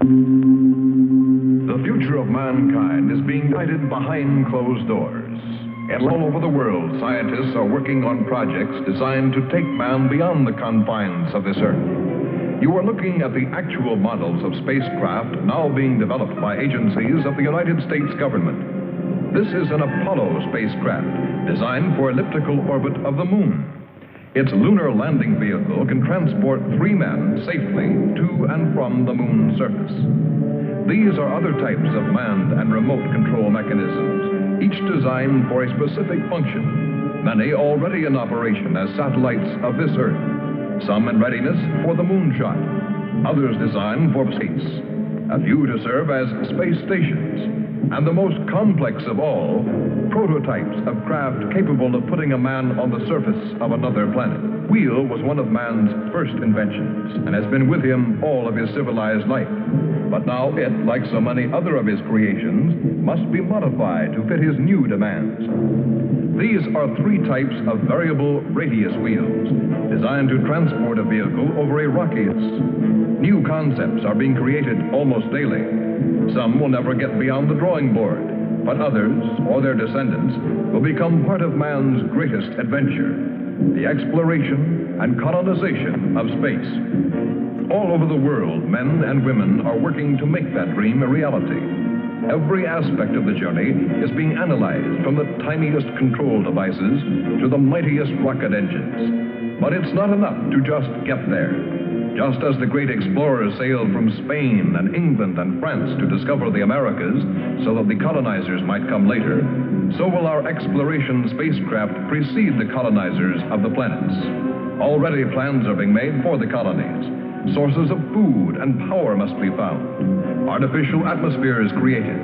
The future of mankind is being guided behind closed doors. And all over the world, scientists are working on projects designed to take man beyond the confines of this Earth. You are looking at the actual models of spacecraft now being developed by agencies of the United States government. This is an Apollo spacecraft designed for elliptical orbit of the moon. Its lunar landing vehicle can transport 3 men safely to and from the moon's surface. These are other types of manned and remote control mechanisms, each designed for a specific function, many already in operation as satellites of this Earth, some in readiness for the moonshot, others designed for space, a few to serve as space stations, and the most complex of all, prototypes of craft capable of putting a man on the surface of another planet. Wheel was one of man's first inventions and has been with him all of his civilized life. But now it, like so many other of his creations, must be modified to fit his new demands. These are 3 types of variable radius wheels, designed to transport a vehicle over a rocky. New concepts are being created almost daily. Some will never get beyond the drawing board, but others, or their descendants, will become part of man's greatest adventure, the exploration and colonization of space. All over the world, men and women are working to make that dream a reality. Every aspect of the journey is being analyzed, from the tiniest control devices to the mightiest rocket engines. But it's not enough to just get there. Just as the great explorers sailed from Spain and England and France to discover the Americas so that the colonizers might come later, so will our exploration spacecraft precede the colonizers of the planets. Already plans are being made for the colonies. Sources of food and power must be found. Artificial atmospheres created.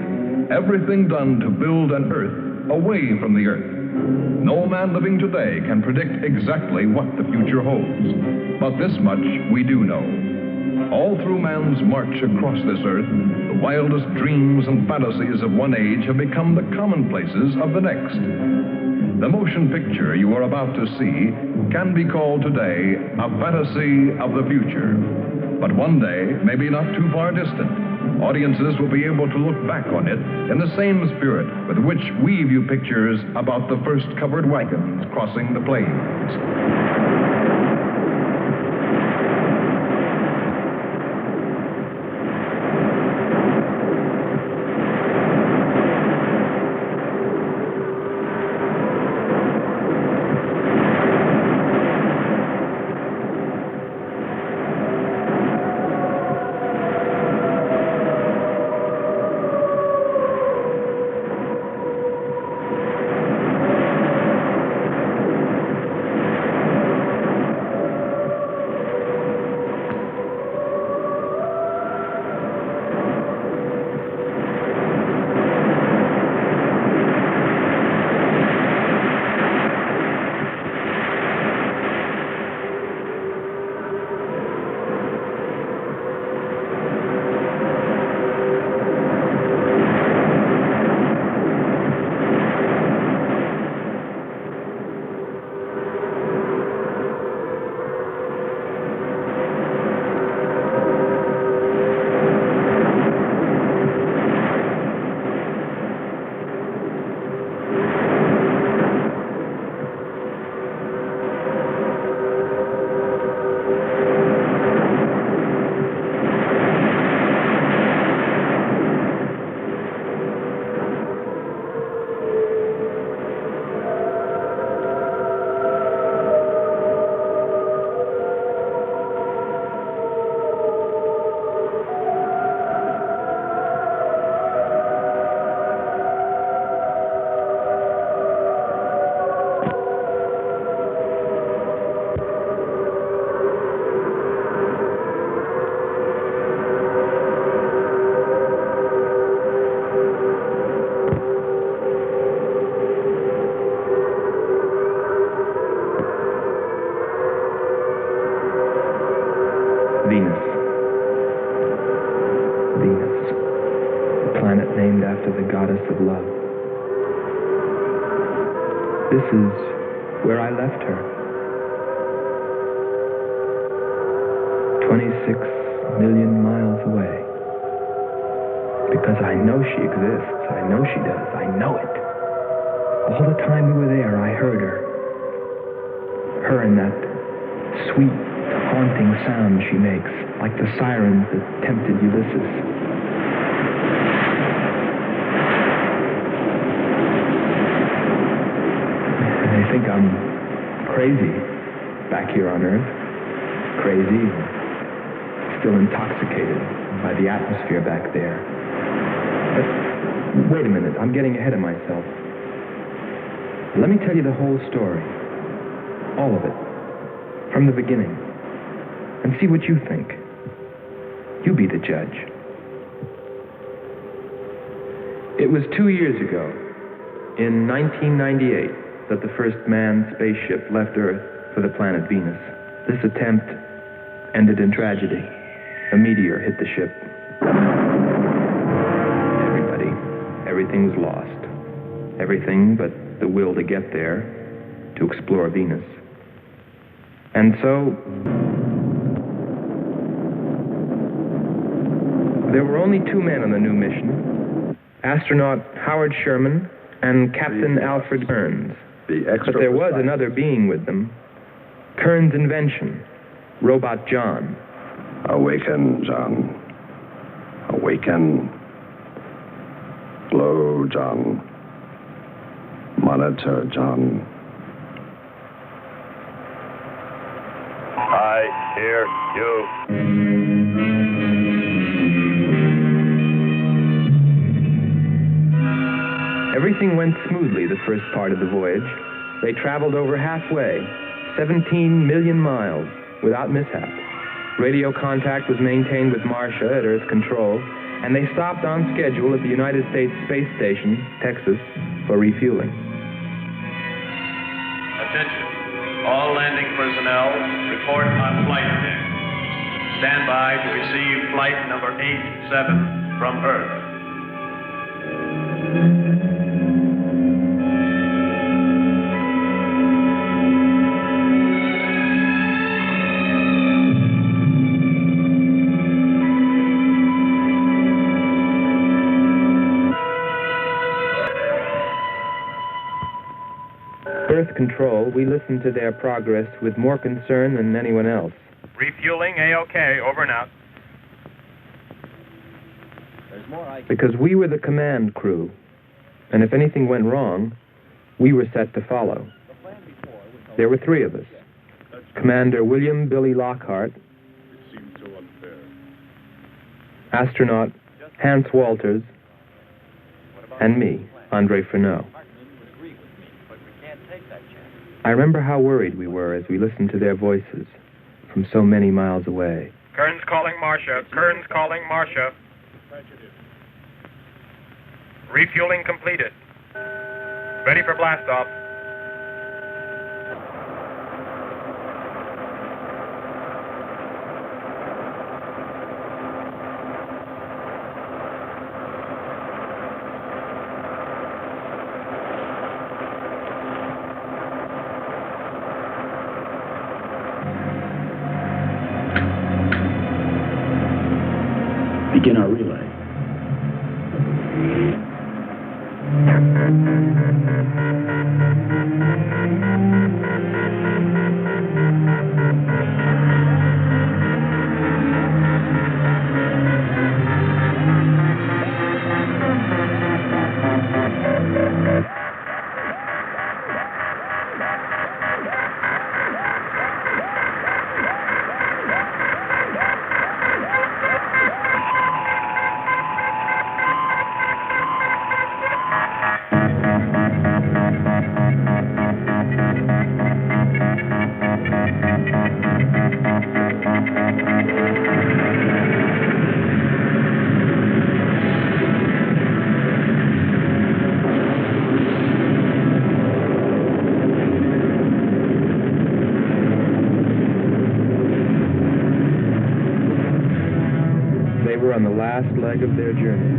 Everything done to build an Earth away from the Earth. No man living today can predict exactly what the future holds. But this much we do know. All through man's march across this Earth, the wildest dreams and fantasies of one age have become the commonplaces of the next. The motion picture you are about to see can be called today a fantasy of the future. But one day, maybe not too far distant, audiences will be able to look back on it in the same spirit with which we view pictures about the first covered wagons crossing the plains. of love. This is where I left her. 26 million miles away. Because I know she exists. I know she does. I know it. All the time we were there, I heard her. Her and that sweet, haunting sound she makes, like the sirens that tempted Ulysses. They think I'm crazy back here on Earth. Crazy, still intoxicated by the atmosphere back there. But wait a minute, I'm getting ahead of myself. Let me tell you the whole story. All of it. From the beginning. And see what you think. You be the judge. It was 2 years ago, in 1998, that the first manned spaceship left Earth for the planet Venus. This attempt ended in tragedy. A meteor hit the ship. Everything was lost. Everything but the will to get there, to explore Venus. And so, there were only 2 men on the new mission, astronaut Howard Sherman and Captain Alfred Kearns. But there was another being with them, Kearns' invention, Robot John. Awaken, John. Awaken. Slow, John. Monitor, John. I hear you. Everything went smoothly the first part of the voyage. They traveled over halfway, 17 million miles, without mishap. Radio contact was maintained with Marcia at Earth Control, and they stopped on schedule at the United States Space Station, Texas, for refueling. Attention. All landing personnel, report on flight deck. Stand by to receive flight number 87 from Earth. Earth Control, we listened to their progress with more concern than anyone else. Refueling A-OK, over and out. Because we were the command crew, and if anything went wrong, we were set to follow. There were 3 of us. Commander William Billy Lockhart, astronaut Hans Walters, and me, Andre Furneaux. I remember how worried we were as we listened to their voices from so many miles away. Kearns calling Marcia. Kearns calling Marcia. Refueling completed. Ready for blastoff. Begin our relay. On the last leg of their journey.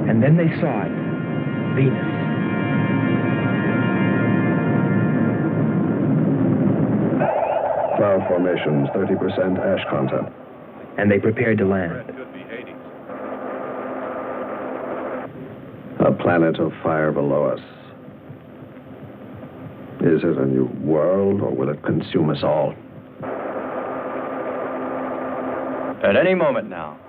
And then they saw it, Venus, cloud formations, 30% ash content. And they prepared to land. A planet of fire below us. Is it a new world, or will it consume us all? At any moment now.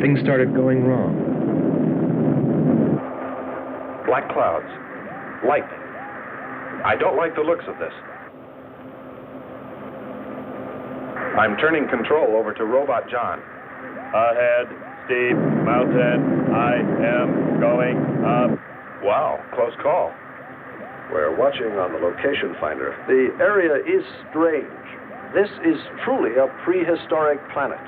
Things started going wrong. Black clouds. Lightning. I don't like the looks of this. I'm turning control over to Robot John. Ahead, steep mountain. I am going up. Wow, close call. We're watching on the location finder. The area is strange. This is truly a prehistoric planet.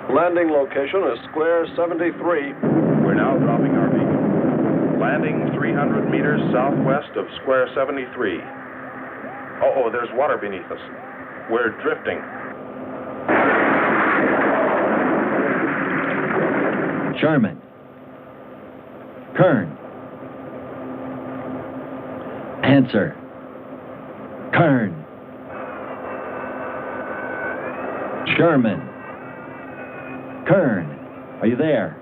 Landing location is square 73. We're now dropping our beacon. Landing 300 meters southwest of square 73. Oh, there's water beneath us. We're drifting. Sherman. Kern. Answer. Kern. Sherman. Kern, are you there?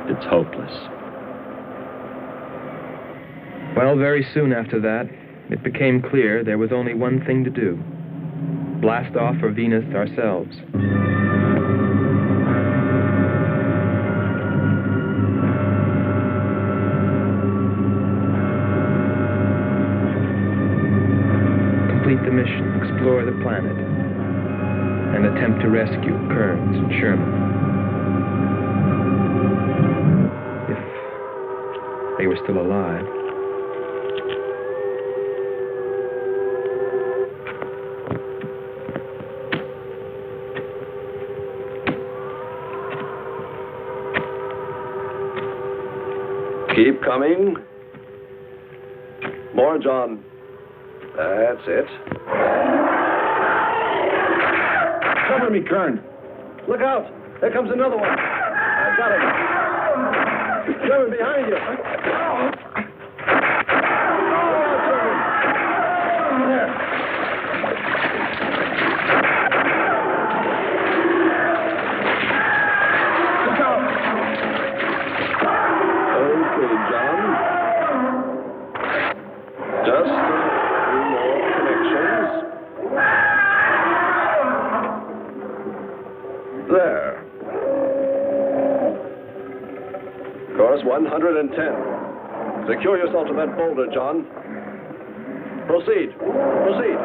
It's hopeless. Well, very soon after that, it became clear there was only one thing to do. Blast off for Venus ourselves. Complete the mission, explore the planet, and attempt to rescue Kearns and Sherman. If they were still alive. Keep coming. More, John. That's it. Cover me, Kern. Look out. There comes another one. I've got him. Sherman, behind you. There. Course 110. Secure yourself to that boulder, John. Proceed. Proceed.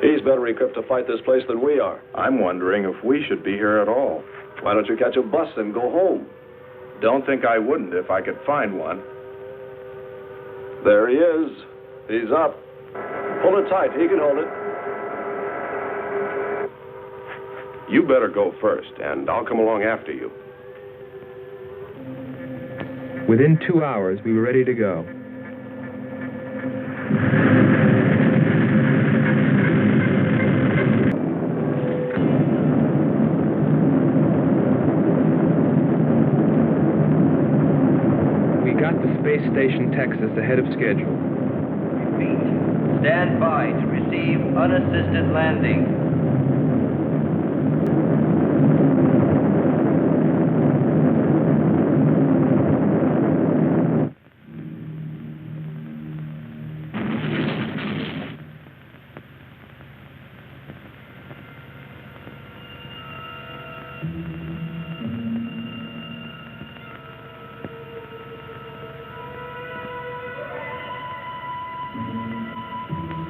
He's better equipped to fight this place than we are. I'm wondering if we should be here at all. Why don't you catch a bus and go home? Don't think I wouldn't if I could find one. There he is. He's up. Pull it tight. He can hold it. You better go first, and I'll come along after you. Within 2 hours, we were ready to go. We Space Station, Texas, ahead of schedule. Repeat. Stand by to receive unassisted landing.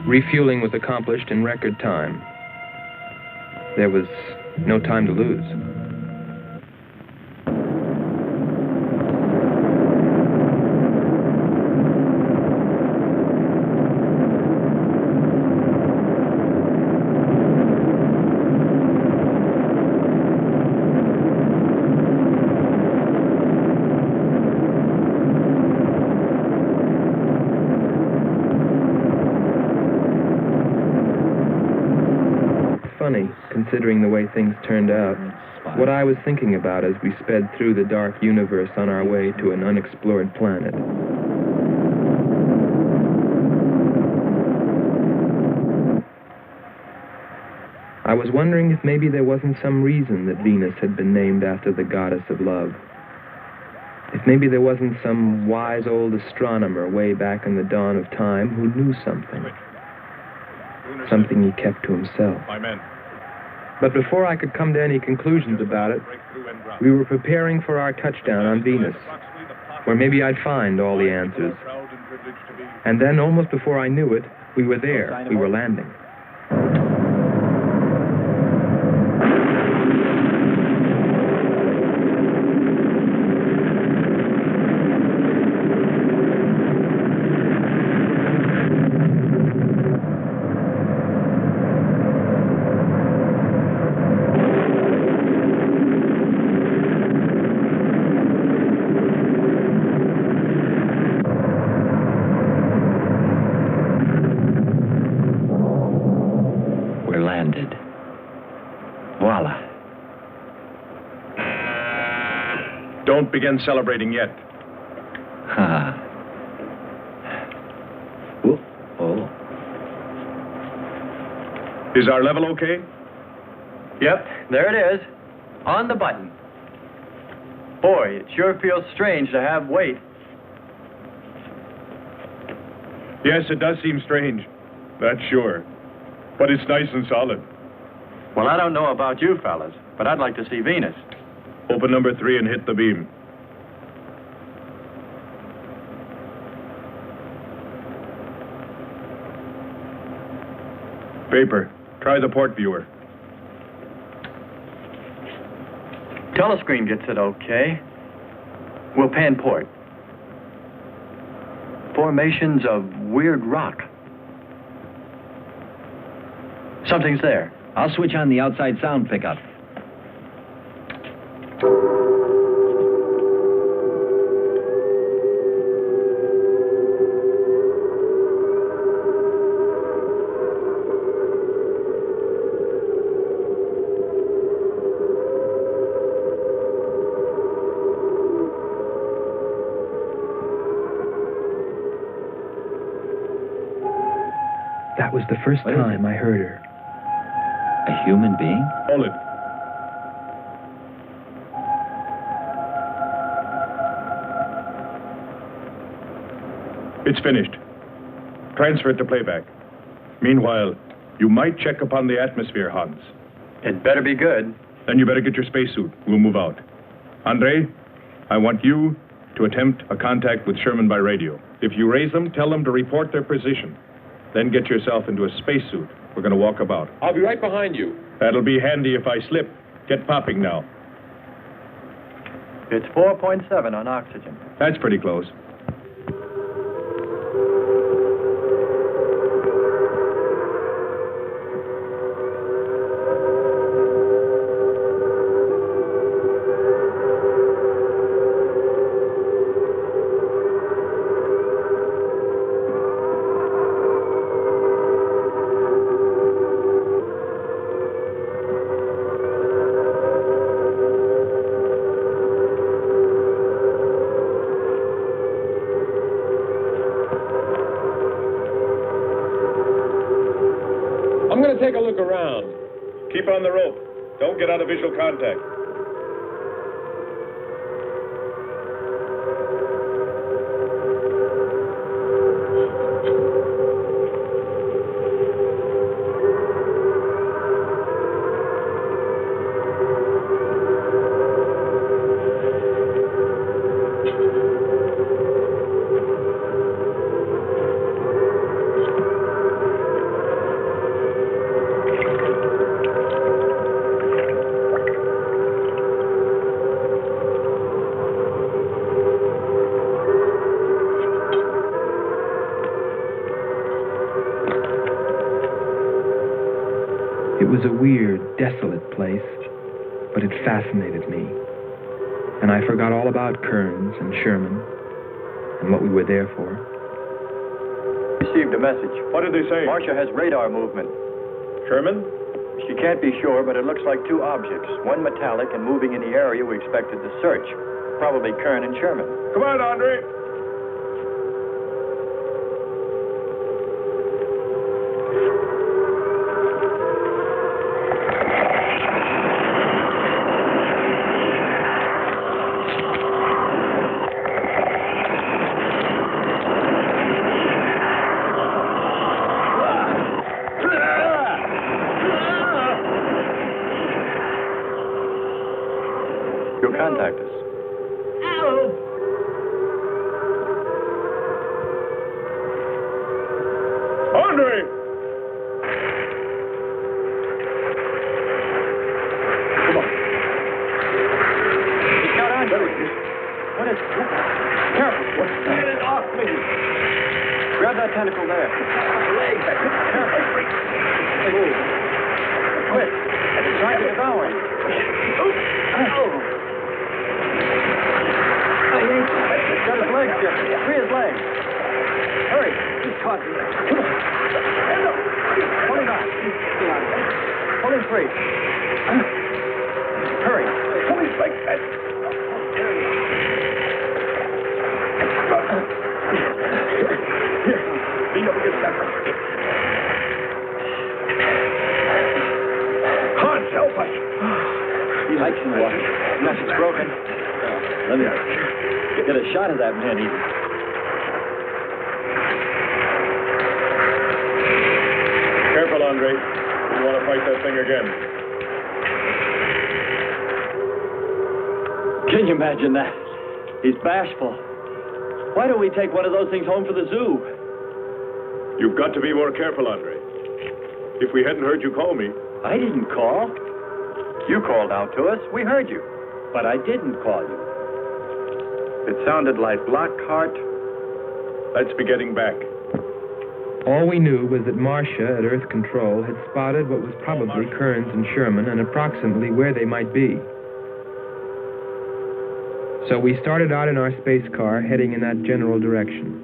Refueling was accomplished in record time. There was no time to lose. Funny, considering the way things turned out, what I was thinking about as we sped through the dark universe on our way to an unexplored planet. I was wondering if maybe there wasn't some reason that Venus had been named after the goddess of love. If maybe there wasn't some wise old astronomer way back in the dawn of time who knew something. Something he kept to himself. My men. But before I could come to any conclusions about it, we were preparing for our touchdown on Venus, where maybe I'd find all the answers. And then, almost before I knew it, we were there. We were landing. Don't begin celebrating yet. Oh. Is our level okay? Yep, there it is. On the button. Boy, it sure feels strange to have weight. Yes, it does seem strange. That's sure. But it's nice and solid. Well, I don't know about you fellas, but I'd like to see Venus. Open number 3 and hit the beam. Vapor, try the port viewer. Telescreen gets it okay. We'll pan port. Formations of weird rock. Something's there. I'll switch on the outside sound pickup. That was the first time I heard her. A human being? Hold it. It's finished. Transfer it to playback. Meanwhile, you might check upon the atmosphere, Hans. It better be good. Then you better get your spacesuit. We'll move out. Andre, I want you to attempt a contact with Sherman by radio. If you raise them, tell them to report their position. Then get yourself into a spacesuit. We're going to walk about. I'll be right behind you. That'll be handy if I slip. Get popping now. It's 4.7 on oxygen. That's pretty close. down. Keep on the rope. Don't get out of visual contact. It was a weird, desolate place, but it fascinated me. And I forgot all about Kearns and Sherman and what we were there for. Received a message. What did they say? Marcia has radar movement. Sherman? She can't be sure, but it looks like two objects. One metallic and moving in the area we expected to search. Probably Kern and Sherman. Come on, Andre. You'll contact us. Andre! Come on. He's got Andre. What is... Careful. Get it off me. Grab that tentacle there. Leg. Careful. Move. Quick. It's trying to devour him. He's got his legs, Jeffrey. Free his legs. Hurry. He's caught. Come on. Pull him out. Pull him free. Hurry. Pull his legs back. Here. Lean up against that. Hans, help us. He likes in the water. Unless it's broken. Let me get a shot of that man even. Careful, Andre. You want to fight that thing again. Can you imagine that? He's bashful. Why don't we take one of those things home for the zoo? You've got to be more careful, Andre. If we hadn't heard you call me... I didn't call. You called out to us. We heard you. But I didn't call you. It sounded like Lockhart. Let's be getting back. All we knew was that Marcia at Earth Control had spotted what was probably Kearns and Sherman and approximately where they might be. So we started out in our space car heading in that general direction,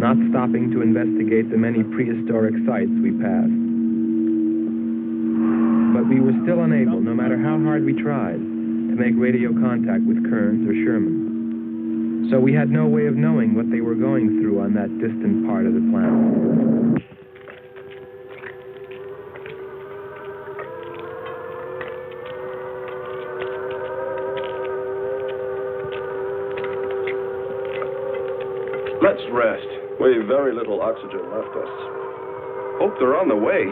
not stopping to investigate the many prehistoric sites we passed. But we were still unable, no matter how hard we tried, to make radio contact with Kearns or Sherman. So we had no way of knowing what they were going through on that distant part of the planet. Let's rest. We've very little oxygen left us. Hope they're on the way.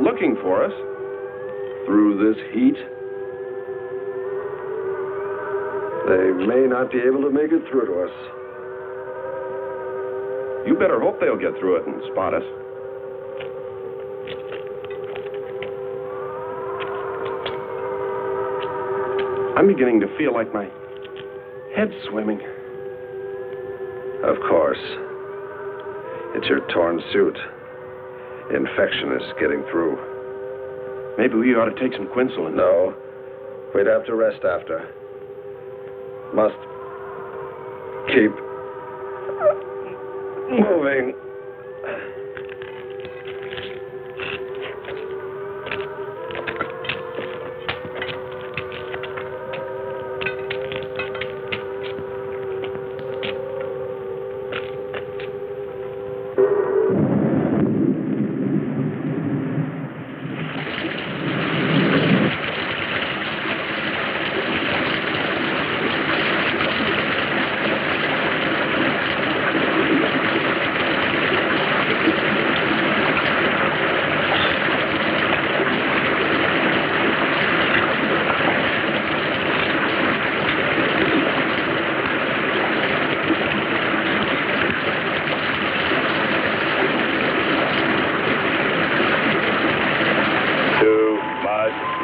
Looking for us. Through this heat. They may not be able to make it through to us. You better hope they'll get through it and spot us. I'm beginning to feel like my head's swimming. Of course. It's your torn suit. Infection is getting through. Maybe we ought to take some quinsulin. No. We'd have to rest after. Must keep moving.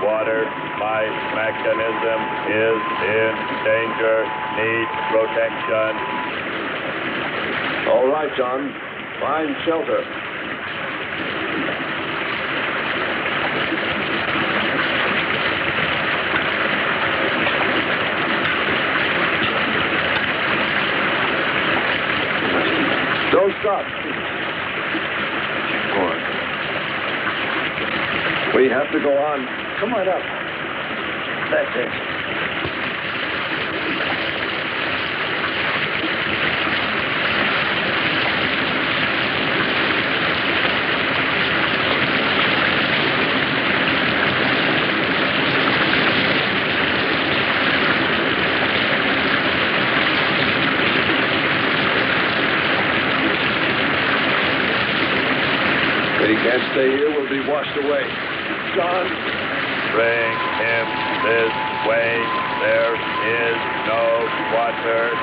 water. My mechanism is in danger. Need protection. All right, John. Find shelter. Don't stop. Go on. We have to go on. Come on up. That's it. He can't stay here. We'll be washed away. John. Bring him this way. There is no water.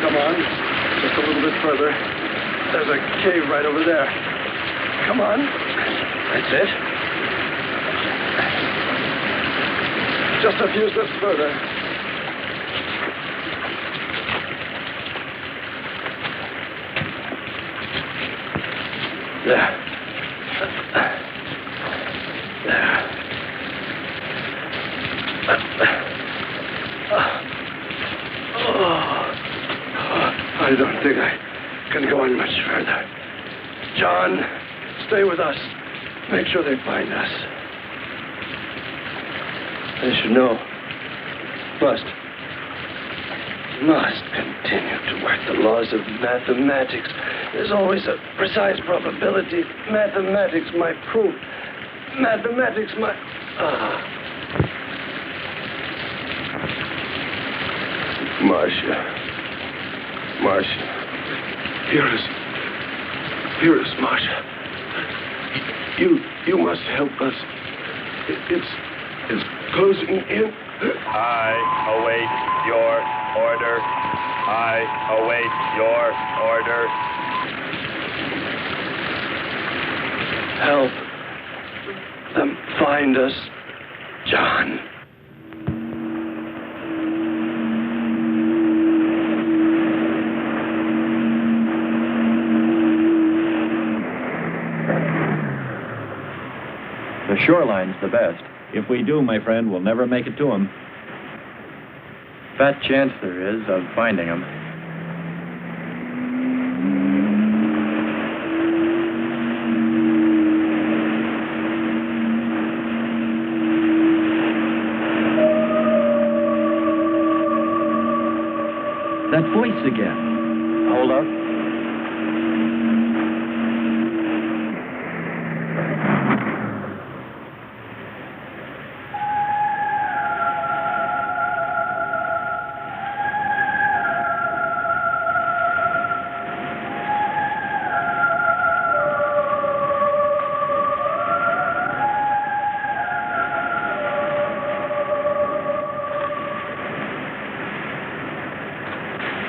Come on. Just a little bit further. There's a cave right over there. Come on. That's it. Just a few steps further. There. I don't think I can go on much further. John, stay with us. Make sure they find us. They should know. Must continue to work the laws of mathematics. There's always a precise probability. Mathematics might prove. Mathematics might... Marcia. Here is Marcia. You must help us. It's closing in. I await your order. I await your order. Help them find us, John. The shoreline's the best. If we do, my friend, we'll never make it to them. Fat chance there is of finding them. That voice again. Hold up.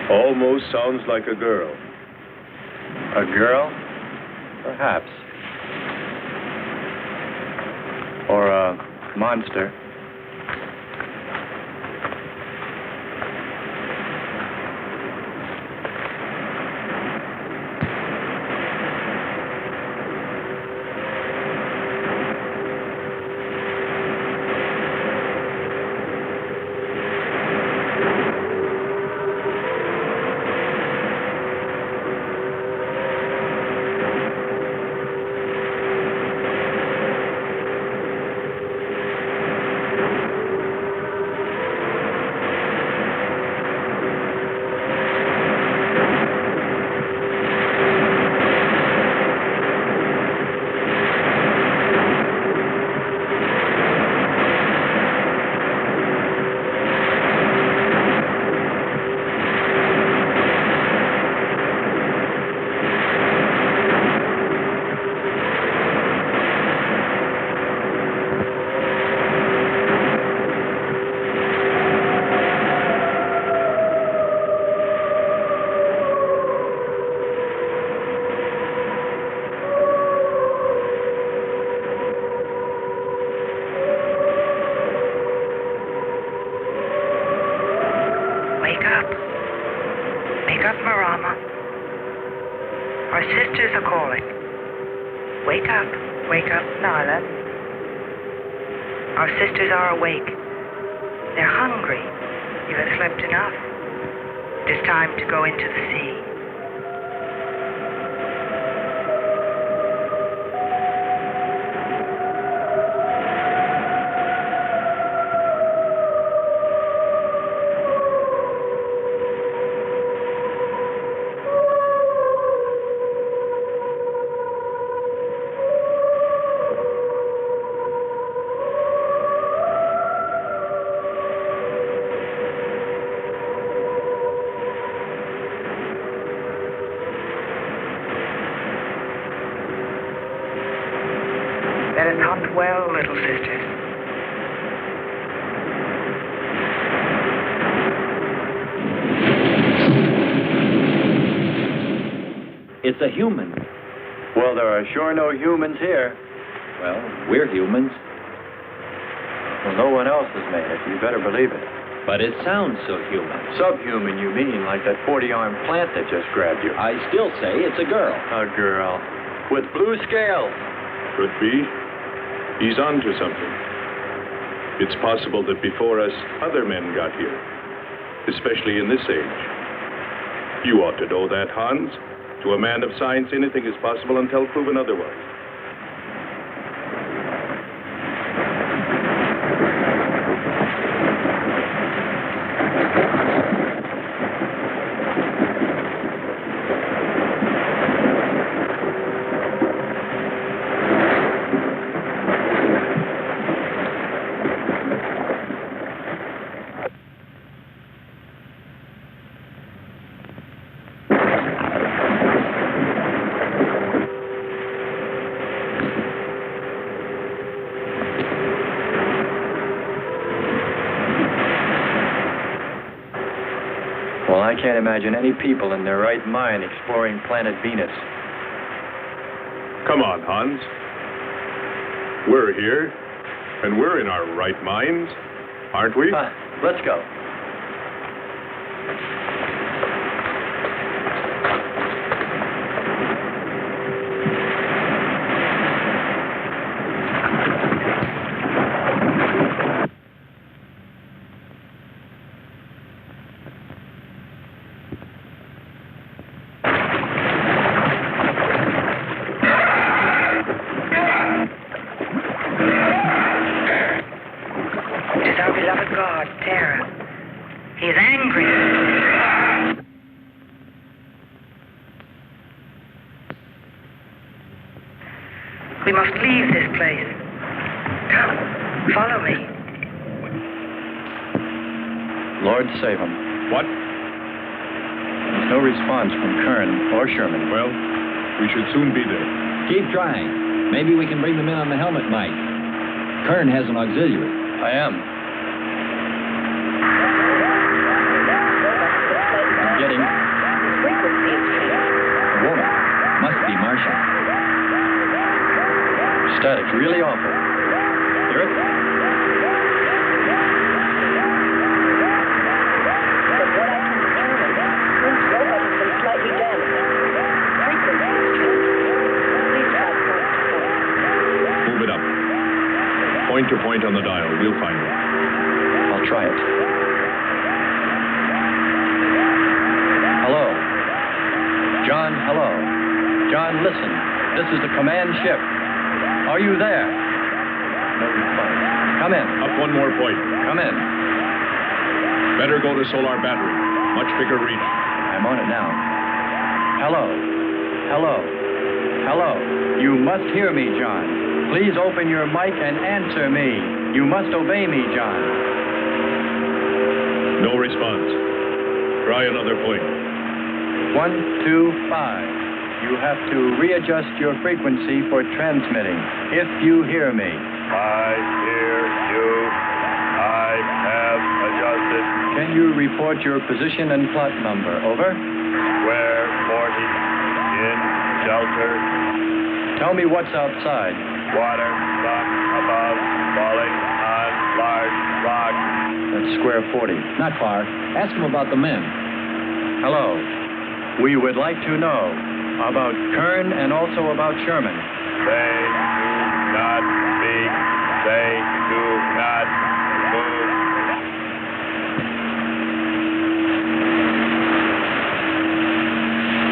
Almost sounds like a girl. A girl? Perhaps. Or a monster. Our sisters are calling. Wake up, Nyla. Our sisters are awake. They're hungry. You have slept enough. It is time to go into the sea. That is not well, little sisters. It's a human. Well, there are sure no humans here. Well, we're humans. Well, no one else has made it. You better believe it. But it sounds so human. Subhuman, you mean, like that 40-armed plant that just grabbed you. I still say it's a girl. A girl. With blue scales. Could be. He's on to something. It's possible that before us, other men got here, especially in this age. You ought to know that, Hans. To a man of science, anything is possible until proven otherwise. Well, I can't imagine any people in their right mind exploring planet Venus. Come on, Hans. We're here, and we're in our right minds, aren't we? Let's go. We must leave this place. Come, follow me. Lord save him. What? There's no response from Kern or Sherman. Well, we should soon be there. Keep trying. Maybe we can bring them in on the helmet mic. Kern has an auxiliary. I am. I'm getting... A woman. Must be Martian. Static's really awful. Hear it? From what I can determine, Clint's robot has been slightly damaged. Frequency has changed. Please try point to point. Move it up. Point to point on the dial. We'll find it. I'll try it. Hello. John, hello. John, listen. This is the command ship. Are you there? No response. Come in. Up one more point. Come in. Better go to solar battery. Much bigger reach. I'm on it now. Hello. Hello. Hello. You must hear me, John. Please open your mic and answer me. You must obey me, John. No response. Try another point. 1, 2, 5. You have to readjust your frequency for transmitting. If you hear me. I hear you. I have adjusted. Can you report your position and plot number? Over. Square 40 in shelter. Tell me what's outside. Water, rock above, falling on large rock. That's square 40. Not far. Ask him about the men. Hello. We would like to know, About Kern and also about Sherman. They do not speak. They do not move.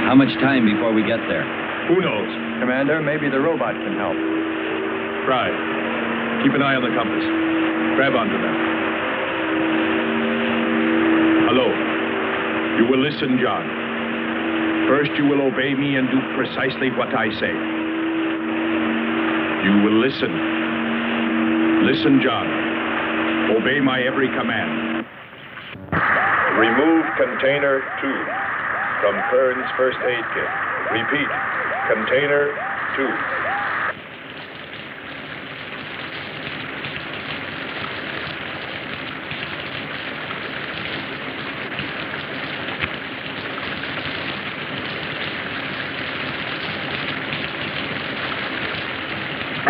How much time before we get there? Who knows? Commander, maybe the robot can help. Fry, keep an eye on the compass. Grab onto them. Hello. You will listen, John. First, you will obey me and do precisely what I say. You will listen. Listen, John. Obey my every command. Remove container 2 from Kern's first aid kit. Repeat, container 2.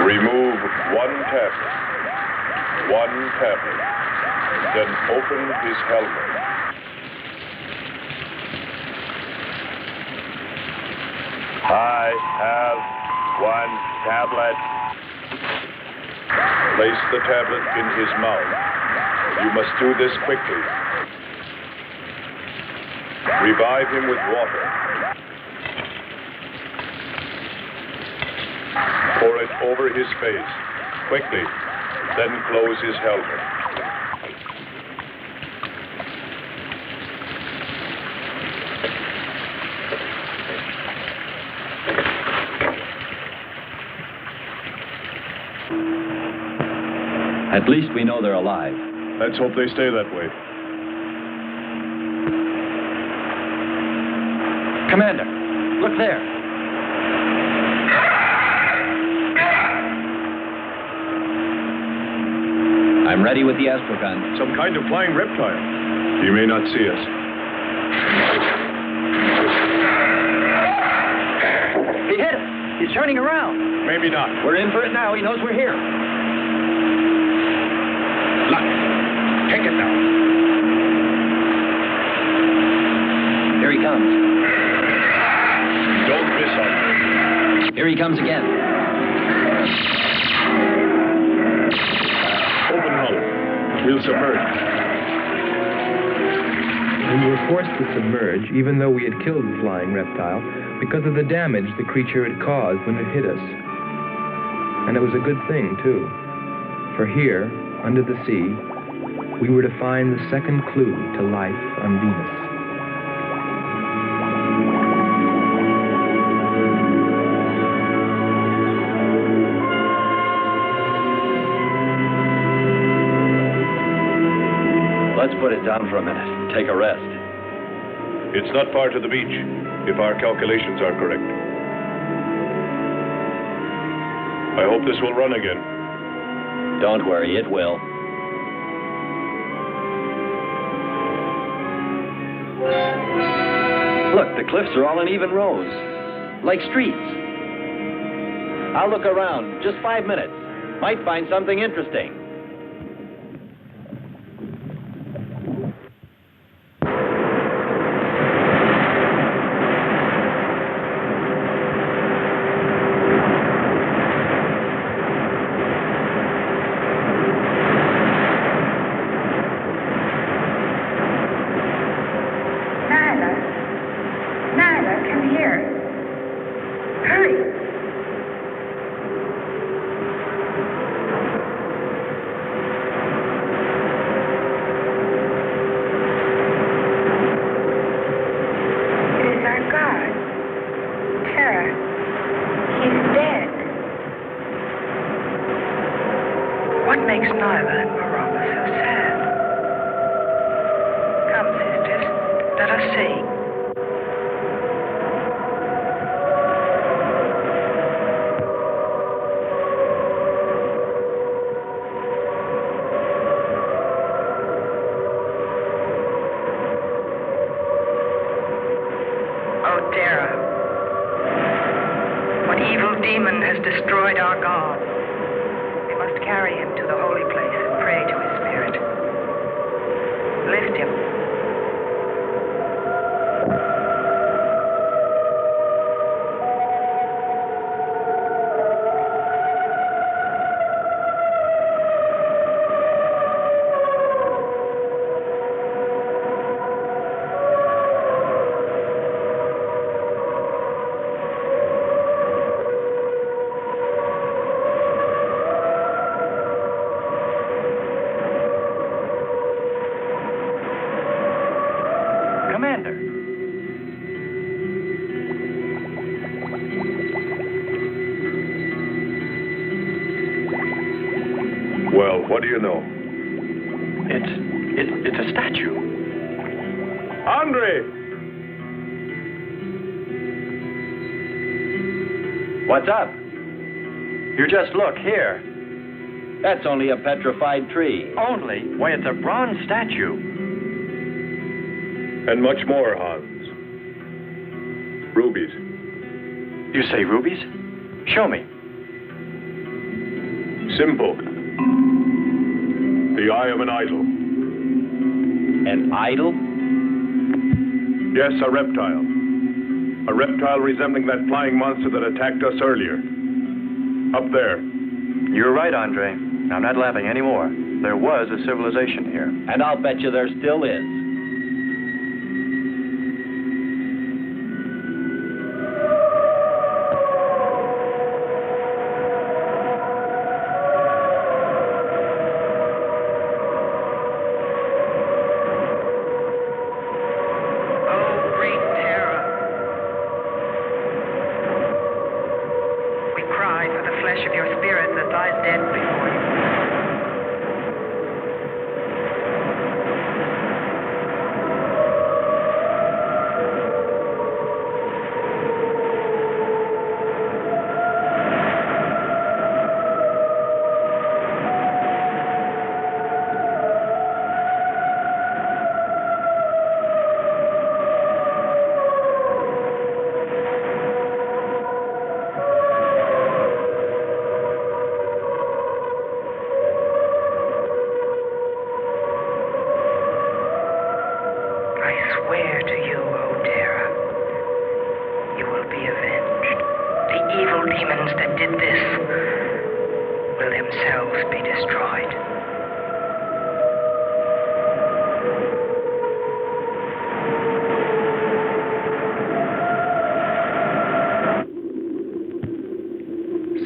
Remove 1 tablet. 1 tablet. Then open his helmet. I have 1 tablet. Place the tablet in his mouth. You must do this quickly. Revive him with water. Pour it over his face. Quickly. Then close his helmet. At least we know they're alive. Let's hope they stay that way. Commander, look there. I'm ready with the astrogun. Some kind of flying reptile. He may not see us. He hit us. He's turning around. Maybe not. We're in for it now. He knows we're here. Look. Take it now. Here he comes. Don't miss him. Here he comes again. Open hull. We'll submerge. We were forced to submerge, even though we had killed the flying reptile, because of the damage the creature had caused when it hit us. And it was a good thing, too. For here, under the sea, we were to find the second clue to life on Venus. Let's put it down for a minute. Take a rest. It's not far to the beach, if our calculations are correct. I hope this will run again. Don't worry, it will. Look, the cliffs are all in even rows, like streets. I'll look around. Just 5 minutes. Might find something interesting. Destroyed our God. We must carry him to the holy place and pray to his spirit. Lift him. Well, what do you know? It's a statue. Andre! What's up? You just look here. That's only a petrified tree. Only? Why, it's a bronze statue. And much more, Hans. Rubies. You say rubies? Show me. Simple. The eye of an idol. An idol? Yes, a reptile. A reptile resembling that flying monster that attacked us earlier. Up there. You're right, Andre. I'm not laughing anymore. There was a civilization here. And I'll bet you there still is.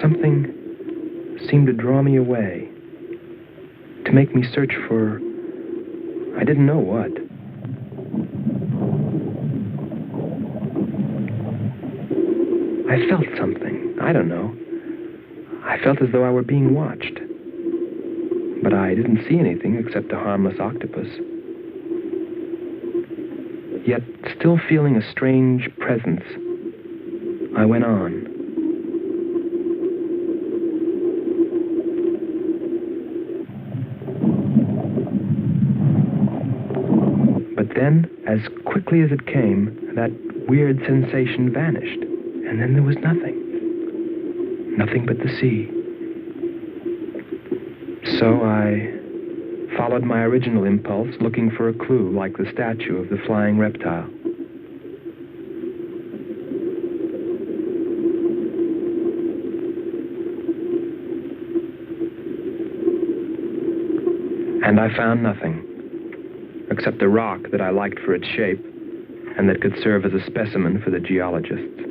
Something seemed to draw me away, to make me search for, I didn't know what. I felt something, I don't know. I felt as though I were being watched. But I didn't see anything except a harmless octopus. Yet, still feeling a strange presence, I went on. But then, as quickly as it came, that weird sensation vanished, and then there was nothing. Nothing but the sea. So I followed my original impulse, looking for a clue like the statue of the flying reptile. And I found nothing, except a rock that I liked for its shape and that could serve as a specimen for the geologists.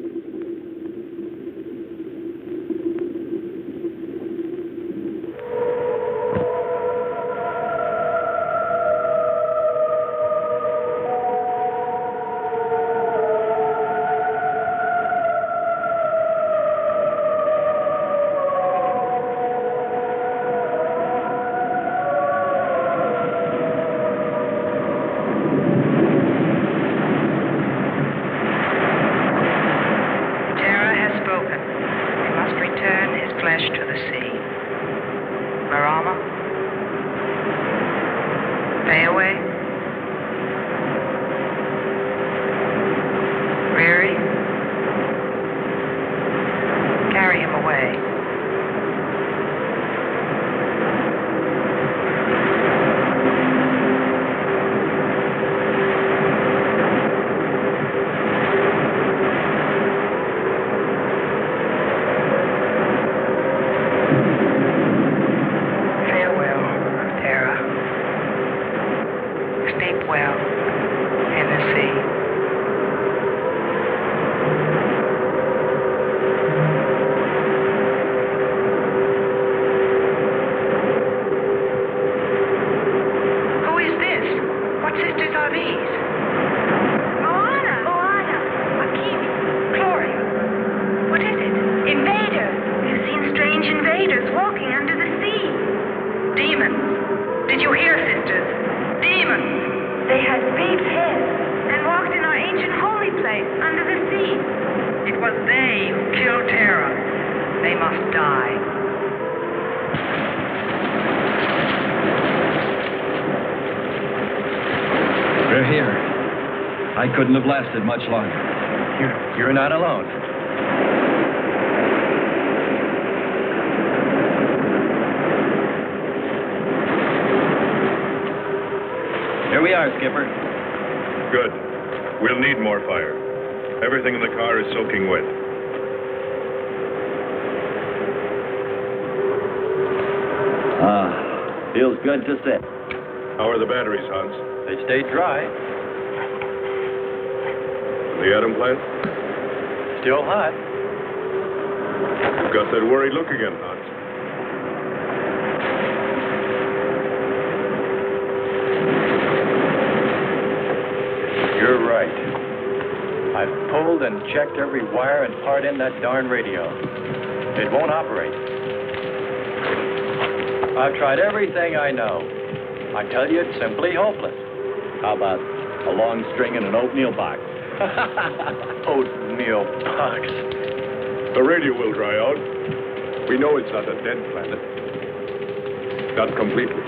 Did you hear, sisters? Demons. They had big heads and walked in our ancient holy place under the sea. It was they who killed Terra. They must die. We're here. I couldn't have lasted much longer. You're not alone. Here we are, Skipper. Good. We'll need more fire. Everything in the car is soaking wet. Feels good to sit. How are the batteries, Hans? They stayed dry. The atom plant? Still hot. You've got that worried look again, Hans. You're right. I've pulled and checked every wire and part in that darn radio. It won't operate. I've tried everything I know. I tell you, it's simply hopeless. How about a long string in an oatmeal box? Oatmeal box. The radio will dry out. We know it's not a dead planet. Not completely.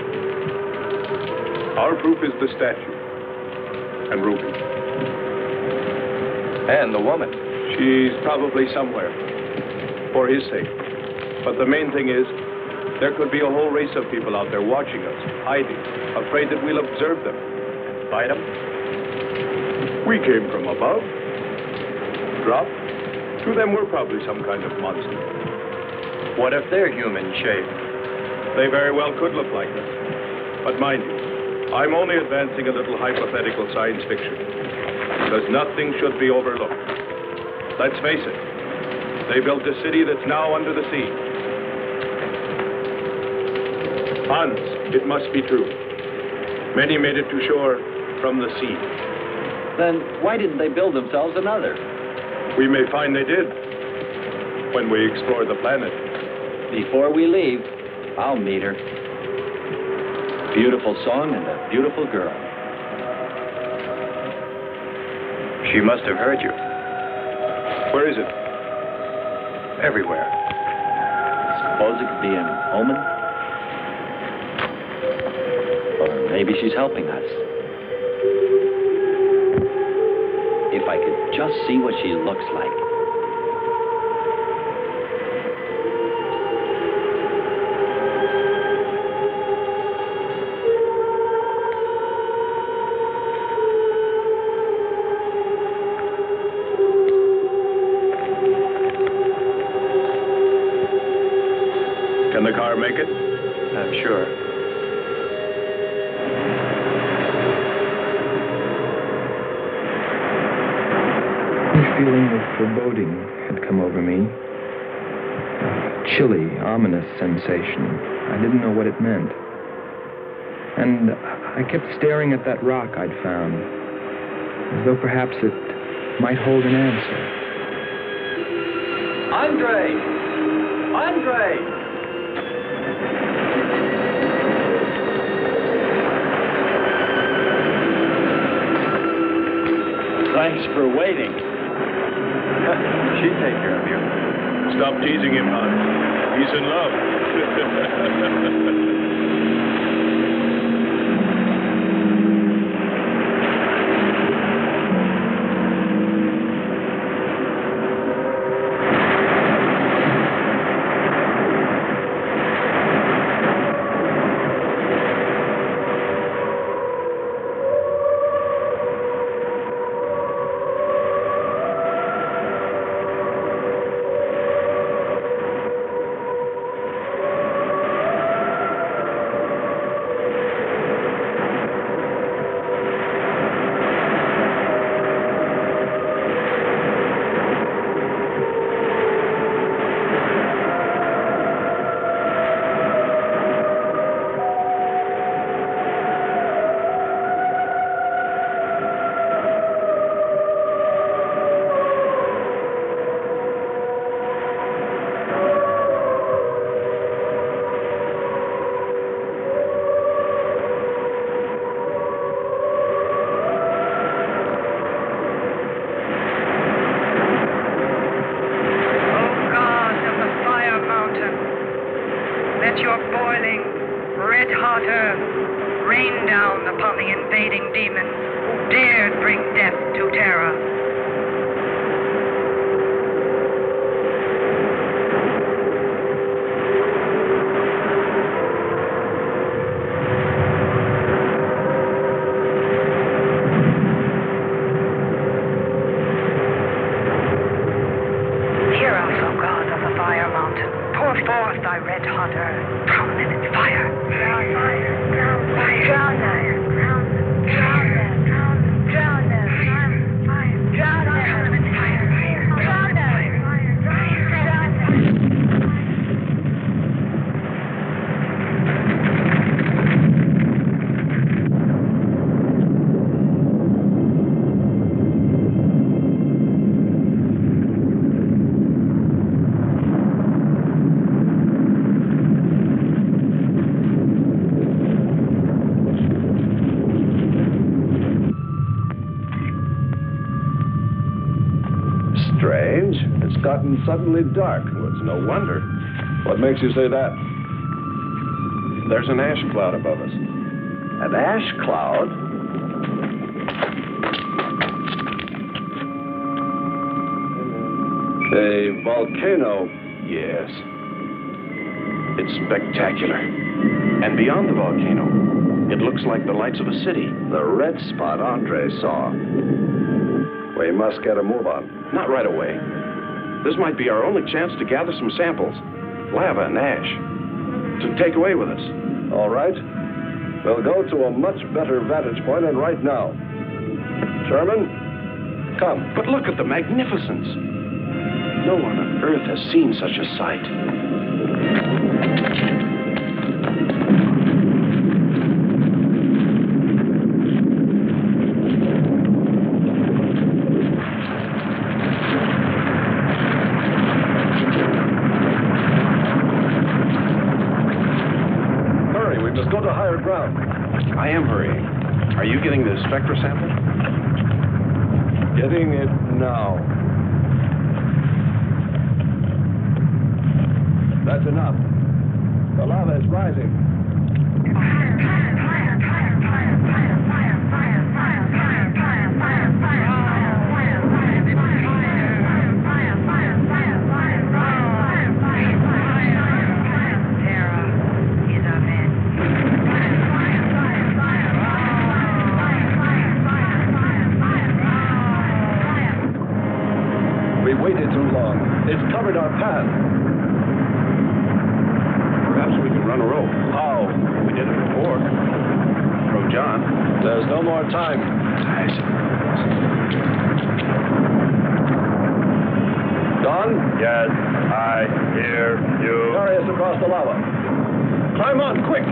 Our proof is the statue. And Ruby. And the woman. She's probably somewhere. For his sake. But the main thing is, there could be a whole race of people out there watching us, hiding, afraid that we'll observe them. Fight them? We came from above. Dropped. To them, we're probably some kind of monster. What if they're human shape? They very well could look like us. But mind you, I'm only advancing a little hypothetical science fiction. Because nothing should be overlooked. Let's face it. They built a city that's now under the sea. Hans, it must be true. Many made it to shore from the sea. Then why didn't they build themselves another? We may find they did when we explore the planet. Before we leave, I'll meet her. Beautiful song and a beautiful girl. She must have heard you. Where is it? Everywhere. Suppose it could be an omen? Or maybe she's helping us. If I could just see what she looks like. Can the car make it? I'm sure. A feeling of foreboding had come over me. A chilly, ominous sensation. I didn't know what it meant. And I kept staring at that rock I'd found, as though perhaps it might hold an answer. Andre! Andre! Thanks for waiting. She'd take care of you. Stop teasing him, Hans. He's in love. Let your boiling, red-hot earth rain down upon the invading demons who dared bring death to Terra. Strange. It's gotten suddenly dark. Well, it's no wonder. What makes you say that? There's an ash cloud above us. An ash cloud? A volcano. Yes. It's spectacular. And beyond the volcano, it looks like the lights of a city. The red spot Andre saw. We must get a move on. Not right away. This might be our only chance to gather some samples. Lava and ash. To take away with us. All right. We'll go to a much better vantage point, and right now. Sherman, come. But look at the magnificence. No one on Earth has seen such a sight. Go to higher ground. I am hurrying. Are you getting the spectra sample? Getting it now. That's enough. The lava is rising. We waited too long. It's covered our path. Perhaps we can run a rope. How? We did it before. From John. There's no more time. Don? Yes, I hear you. Carry us across the lava. Climb on, quick!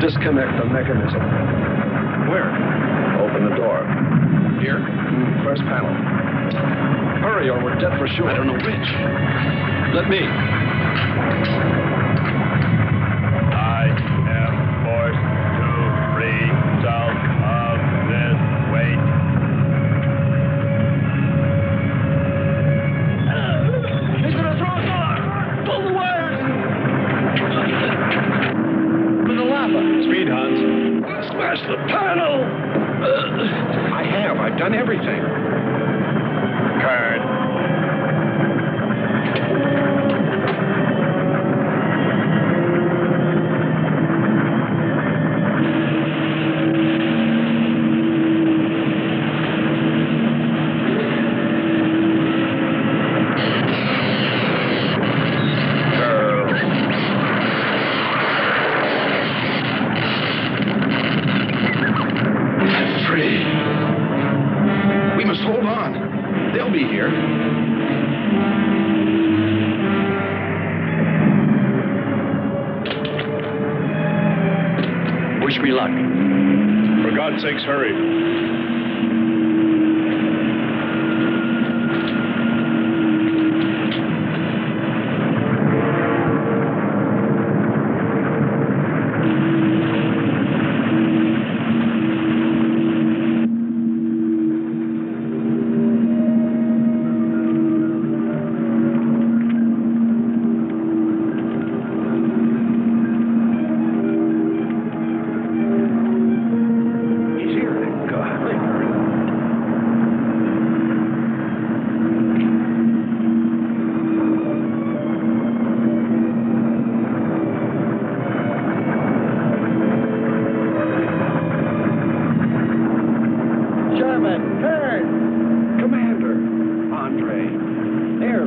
Disconnect the mechanism. Where? Open the door. Here? First panel. Hurry or we're dead for sure. I don't know which. Let me. I am forced to bypass the panel! I have. I've done everything. Kern. Wish me luck. For God's sakes, hurry.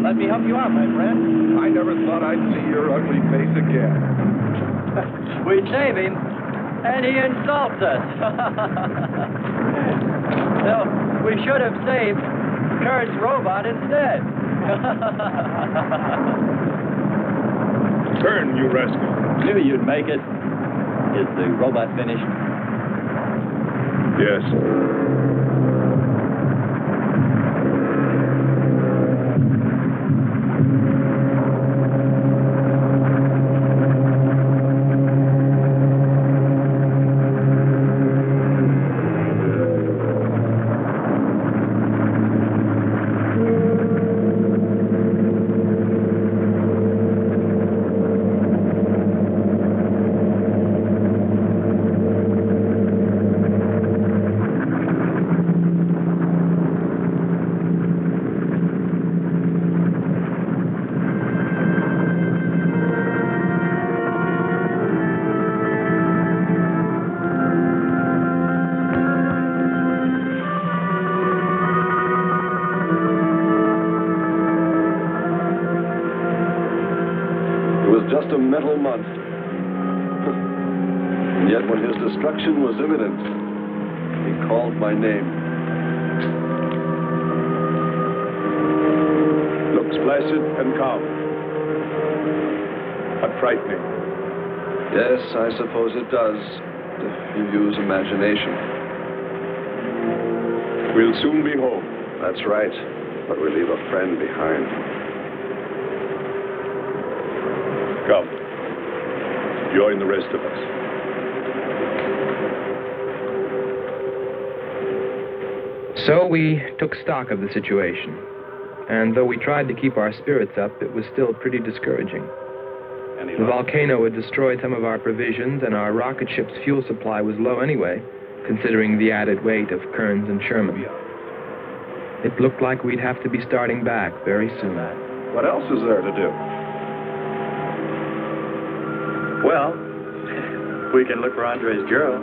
Let me help you out, my friend. I never thought I'd see your ugly face again. We'd save him, and he insults us. No, we should have saved Kurt's robot instead. Turn, you rascal. Knew you'd make it. Is the robot finished? Yes. Just a mental monster. And yet when his destruction was imminent, he called my name. Looks placid and calm. But frightening. Yes, I suppose it does, if you use imagination. We'll soon be home. That's right, but we leave a friend behind. Come. Join the rest of us. So we took stock of the situation. And though we tried to keep our spirits up, it was still pretty discouraging. The volcano had destroyed some of our provisions, and our rocket ship's fuel supply was low anyway, considering the added weight of Kearns and Sherman. It looked like we'd have to be starting back very soon. What else is there to do? Well, we can look for Andre's girl.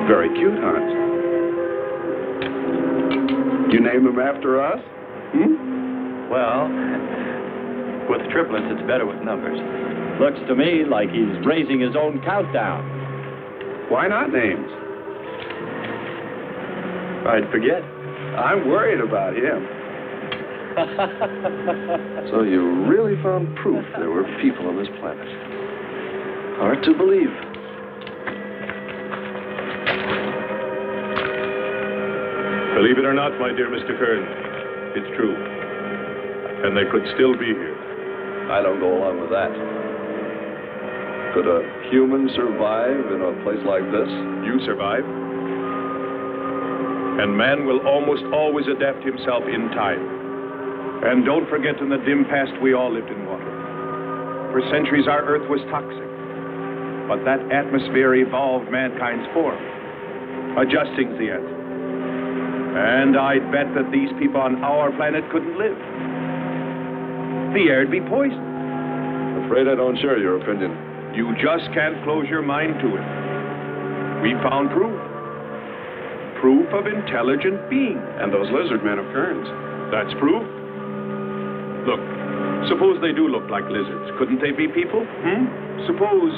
Very cute, Hans. You name him after us? Well, with triplets, it's better with numbers. Looks to me like he's raising his own countdown. Why not names? I'd forget. I'm worried about him. So you really found proof there were people on this planet. Hard to believe. Believe it or not, my dear Mr. Kern, it's true. And they could still be here. I don't go along with that. Could a human survive in a place like this? You survive. And man will almost always adapt himself in time. And don't forget, in the dim past, we all lived in water. For centuries, our Earth was toxic. But that atmosphere evolved mankind's form, adjusting the Earth. And I'd bet that these people on our planet couldn't live. The air'd be poisoned. Afraid I don't share your opinion. You just can't close your mind to it. We found proof. Proof of intelligent being. And those lizard men of Kearns. That's proof. Look, suppose they do look like lizards. Couldn't they be people? Suppose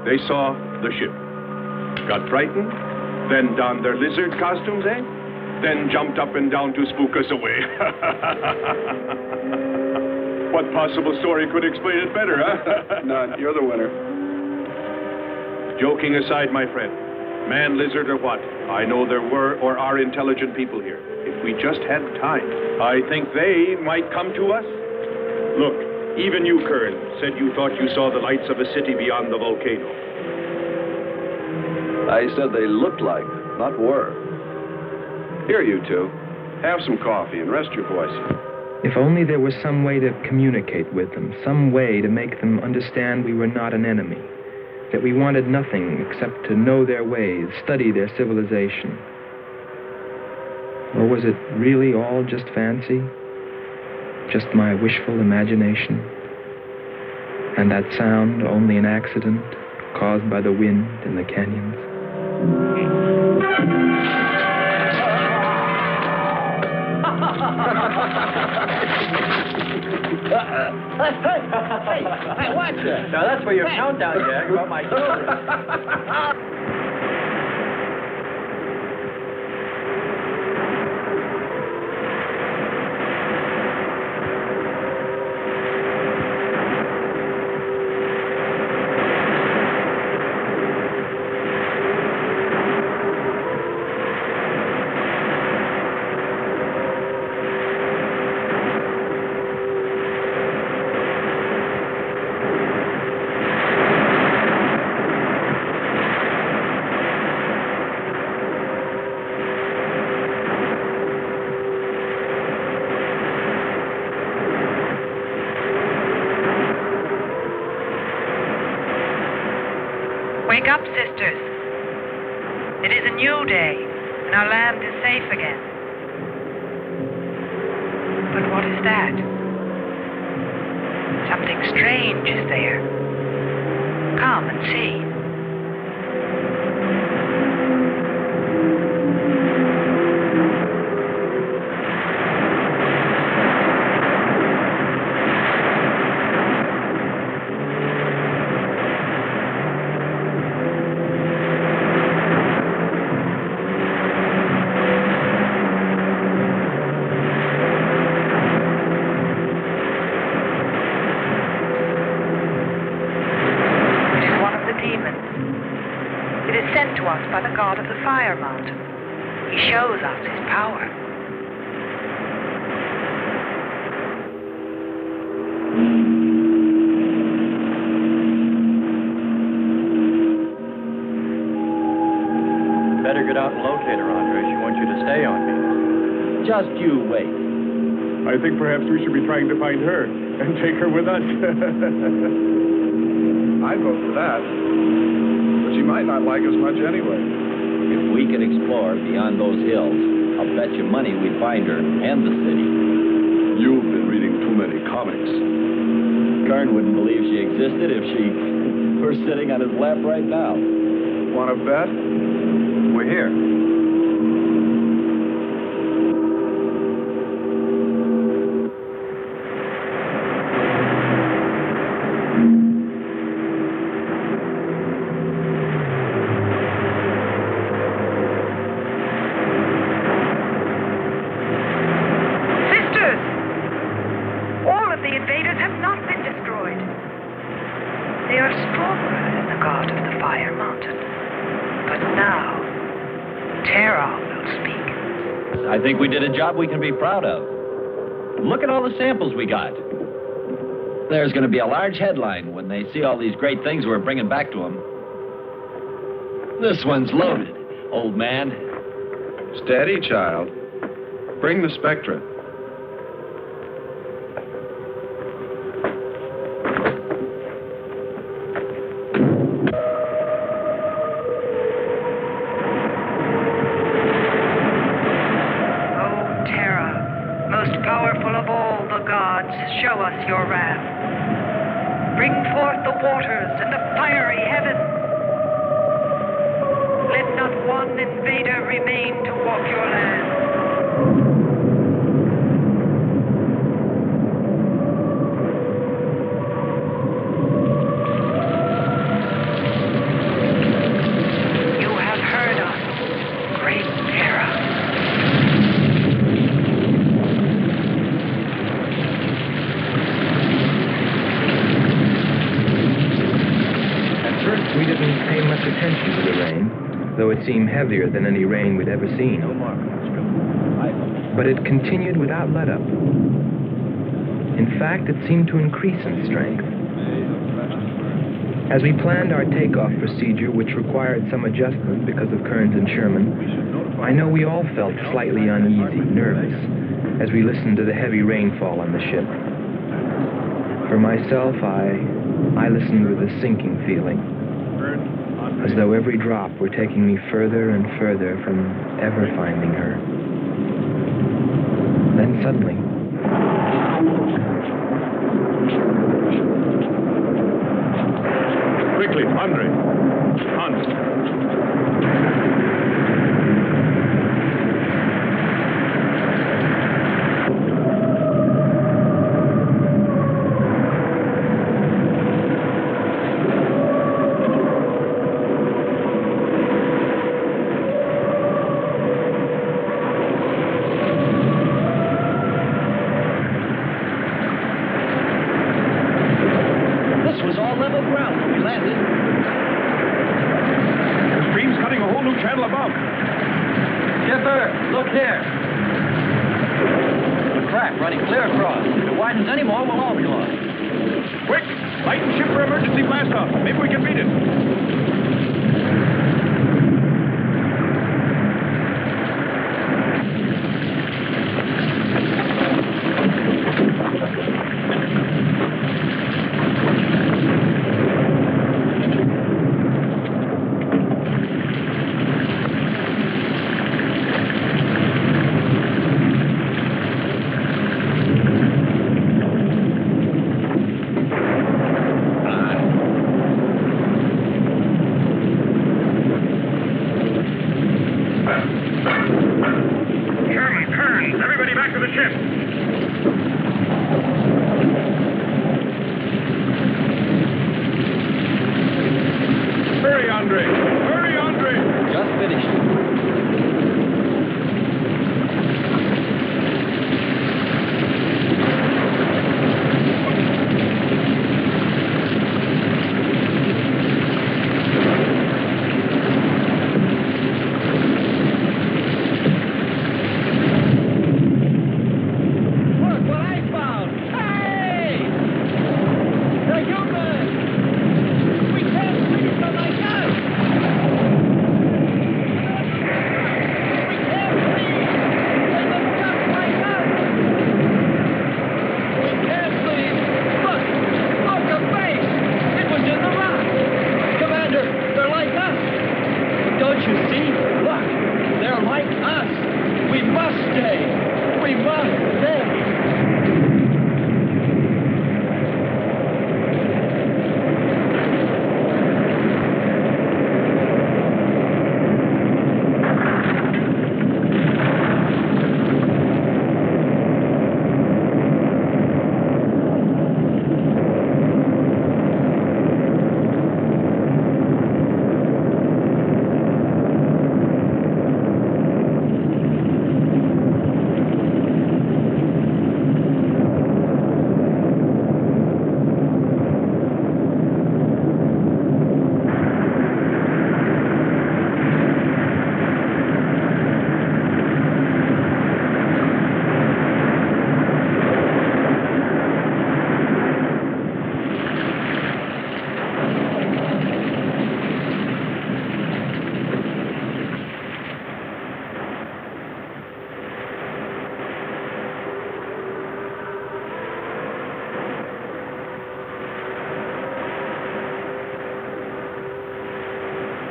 they saw the ship, got frightened, then donned their lizard costumes, then jumped up and down to spook us away. What possible story could explain it better, huh? None. You're the winner. Joking aside, my friend, man, lizard, or what, I know there were or are intelligent people here. If we just had time, I think they might come to us. Look, even you, Kern, said you thought you saw the lights of a city beyond the volcano. I said they looked like, not were. Here, you two. Have some coffee and rest your voice. If only there was some way to communicate with them, some way to make them understand we were not an enemy, that we wanted nothing except to know their ways, study their civilization. Or was it really all just fancy? Just my wishful imagination? And that sound only an accident caused by the wind in the canyons? Hey, watch it. Now, that's for your countdown, Jack, about my children. Wake up, sisters. It is a new day, and our land is safe again. But what is that? Something strange is there. Come and see. By the god of the fire mountain. He shows us his power. Better get out and locate her, Andre. She wants you to stay on me. Just you wait. I think perhaps we should be trying to find her and take her with us. I'd vote for that. But she might not like us much anyway. If we could explore beyond those hills, I'll bet you money we'd find her and the city. You've been reading too many comics. Kern wouldn't believe she existed if she were sitting on his lap right now. Want to bet? We're here. I think we did a job we can be proud of. Look at all the samples we got. There's going to be a large headline when they see all these great things we're bringing back to them. This one's loaded, old man. Steady, child. Bring the spectra. powerful of all the gods, show us your wrath. Bring forth the waters and the fiery heavens. Let not one invader remain to walk your land. Though it seemed heavier than any rain we'd ever seen. But it continued without let-up. In fact, it seemed to increase in strength. As we planned our takeoff procedure, which required some adjustment because of currents in Sherman, I know we all felt slightly uneasy, nervous, as we listened to the heavy rainfall on the ship. For myself, I listened with a sinking feeling, as though every drop were taking me further and further from ever finding her. Then suddenly... Quickly, Andre. Hans.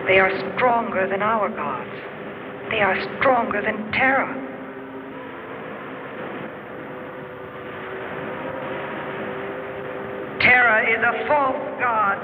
They are stronger than our gods. They are stronger than Terra. Terra is a false god.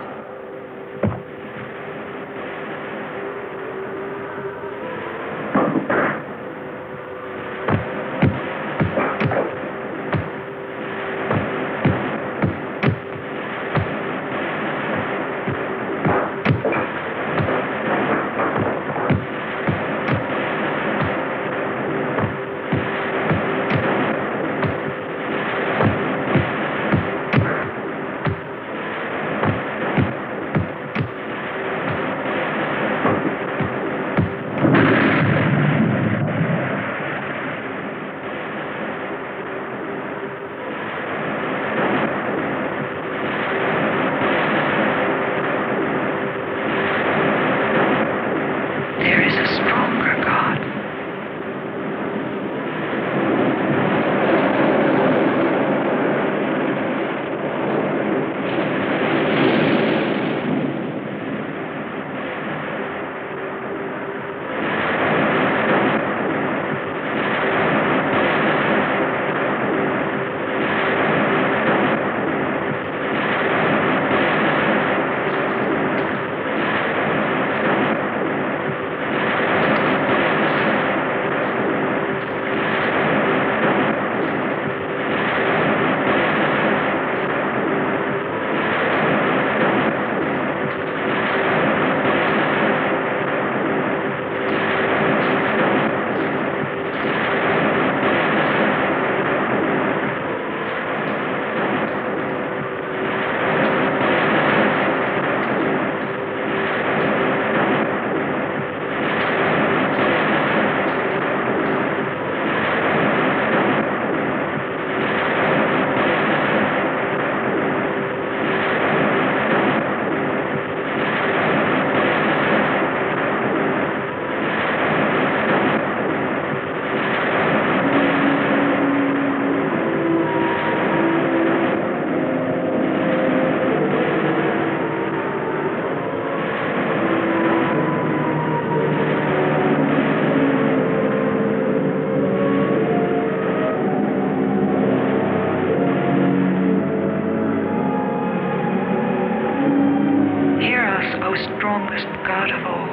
Strongest God of all,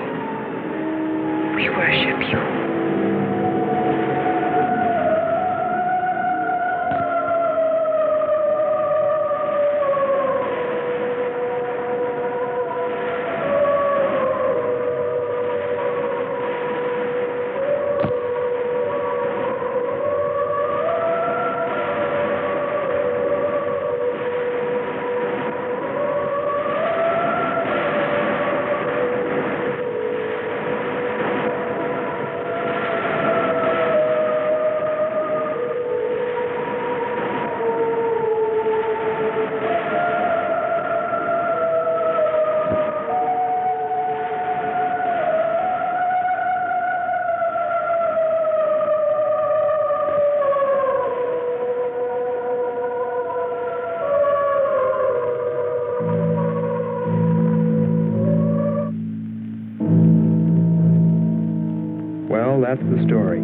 we worship you. Well, that's the story.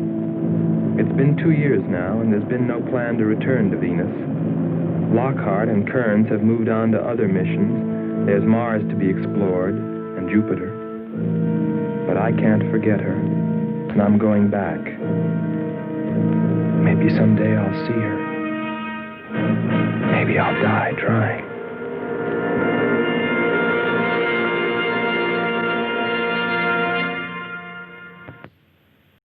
It's been 2 years now, and there's been no plan to return to Venus. Lockhart and Kearns have moved on to other missions. There's Mars to be explored, and Jupiter. But I can't forget her, and I'm going back. Maybe someday I'll see her. Maybe I'll die trying.